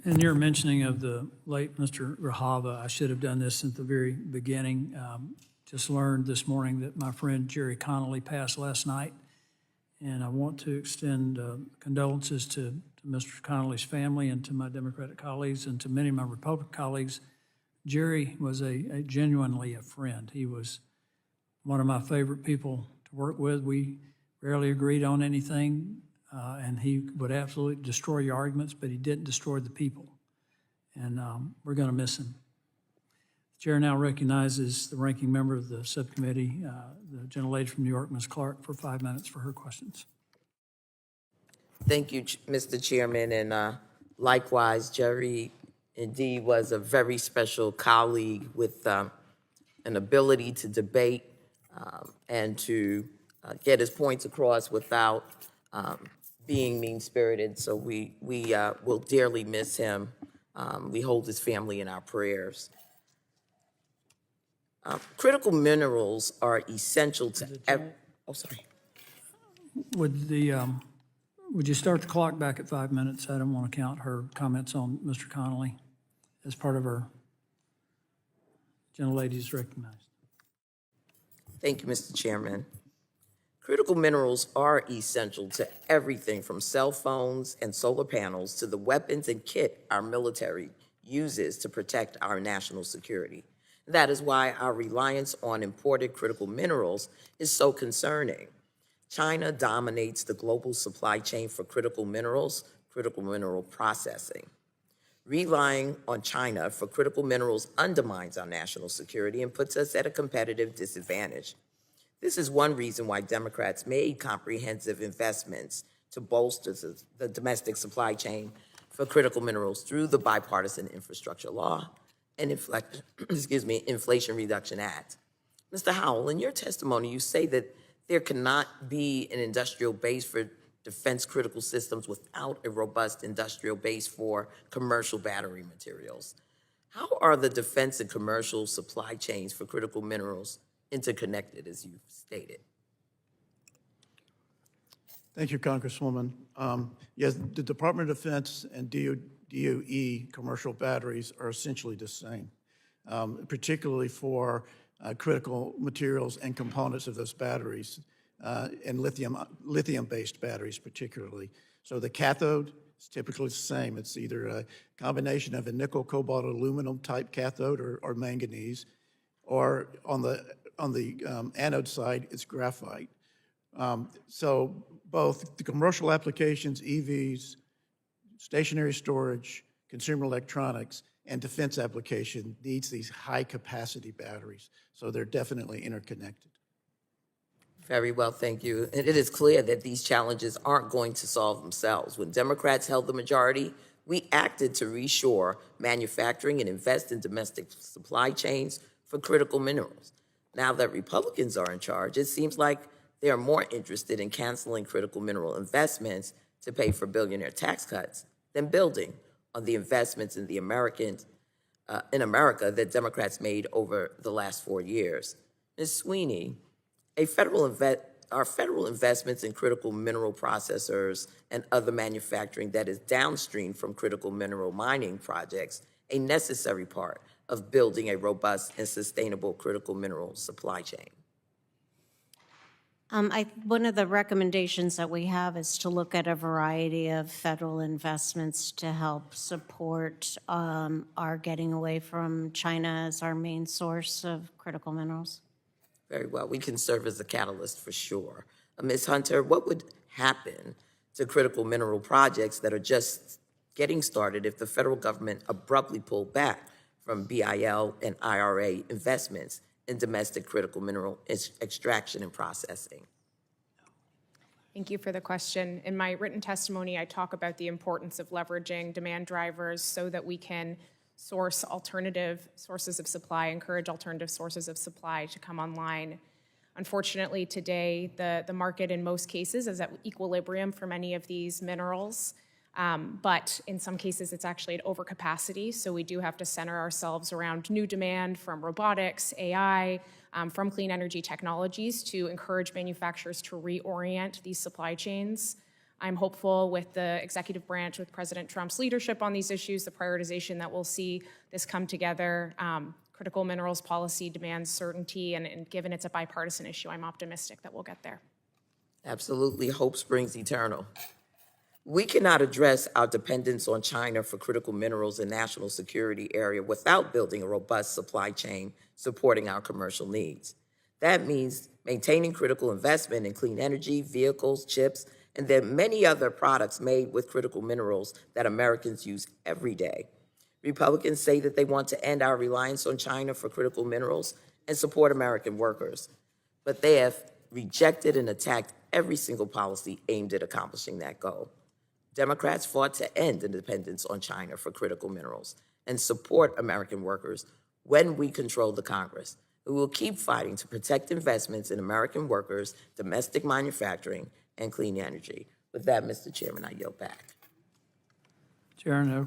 In your mentioning of the late Mr. Rahava, I should have done this at the very beginning. Just learned this morning that my friend Jerry Connolly passed last night, and I want to extend condolences to Mr. Connolly's family and to my Democratic colleagues and to many of my Republican colleagues. Jerry was genuinely a friend. He was one of my favorite people to work with. We rarely agreed on anything, and he would absolutely destroy your arguments, but he didn't destroy the people. And we're going to miss him. The chair now recognizes the ranking member of the subcommittee, the gentlelady from New York, Ms. Clarke, for 5 minutes for her questions. Thank you, Mr. Chairman, and likewise, Jerry indeed was a very special colleague with an ability to debate and to get his points across without being mean-spirited. So we will dearly miss him. We hold his family in our prayers. Critical minerals are essential to oh, sorry. Would you start the clock back at 5 minutes? I don't want to count her comments on Mr. Connolly as part of her gentlelady's recognized. Thank you, Mr. Chairman. Critical minerals are essential to everything from cell phones and solar panels to the weapons and kit our military uses to protect our national security. That is why our reliance on imported critical minerals is so concerning. China dominates the global supply chain for critical minerals, critical mineral processing. Relying on China for critical minerals undermines our national security and puts us at a competitive disadvantage. This is one reason why Democrats made comprehensive investments to bolster the domestic supply chain for critical minerals through the Bipartisan Infrastructure Law and Inflation Reduction Act. Mr. Howell, in your testimony, you say that there cannot be an industrial base for defense critical systems without a robust industrial base for commercial battery materials. How are the defense and commercial supply chains for critical minerals interconnected, as you've stated? Thank you, Congresswoman. Yes, the Department of Defense and DOE commercial batteries are essentially the same, particularly for critical materials and components of those batteries, and lithium-based batteries particularly. So the cathode is typically the same. It's either a combination of a nickel, cobalt, aluminum type cathode or manganese, or on the anode side, it's graphite. So both the commercial applications, EVs, stationary storage, consumer electronics, and defense application needs these high-capacity batteries. So they're definitely interconnected. Very well, thank you. And it is clear that these challenges aren't going to solve themselves. When Democrats held the majority, we acted to reshore manufacturing and invest in domestic supply chains for critical minerals. Now that Republicans are in charge, it seems like they are more interested in canceling critical mineral investments to pay for billionaire tax cuts than building on the investments in in America that Democrats made over the last 4 years. Ms. Sweeney, are federal investments in critical mineral processors and other manufacturing that is downstream from critical mineral mining projects a necessary part of building a robust and sustainable critical mineral supply chain? One of the recommendations that we have is to look at a variety of federal investments to help support our getting away from China as our main source of critical minerals. Very well. We can serve as a catalyst for sure. Ms. Hunter, what would happen to critical mineral projects that are just getting started if the federal government abruptly pulled back from BIL and IRA investments in domestic critical mineral extraction and processing? Thank you for the question. In my written testimony, I talk about the importance of leveraging demand drivers so that we can source alternative sources of supply, encourage alternative sources of supply to come online. Unfortunately, today, the market in most cases is at equilibrium for many of these minerals, but in some cases, it's actually at overcapacity, so we do have to center ourselves around new demand from robotics, AI, from clean energy technologies to encourage manufacturers to reorient these supply chains. I'm hopeful with the executive branch, with President Trump's leadership on these issues, the prioritization that we'll see this come together. Critical minerals policy demands certainty, and given it's a bipartisan issue, I'm optimistic that we'll get there. Absolutely, hope springs eternal. We cannot address our dependence on China for critical minerals in national security area without building a robust supply chain supporting our commercial needs. That means maintaining critical investment in clean energy, vehicles, chips, and then many other products made with critical minerals that Americans use every day. Republicans say that they want to end our reliance on China for critical minerals and support American workers, but they have rejected and attacked every single policy aimed at accomplishing that goal. Democrats fought to end the dependence on China for critical minerals and support American workers when we control the Congress. We will keep fighting to protect investments in American workers, domestic manufacturing, and clean energy. With that, Mr. Chairman, I yield back. Chair, no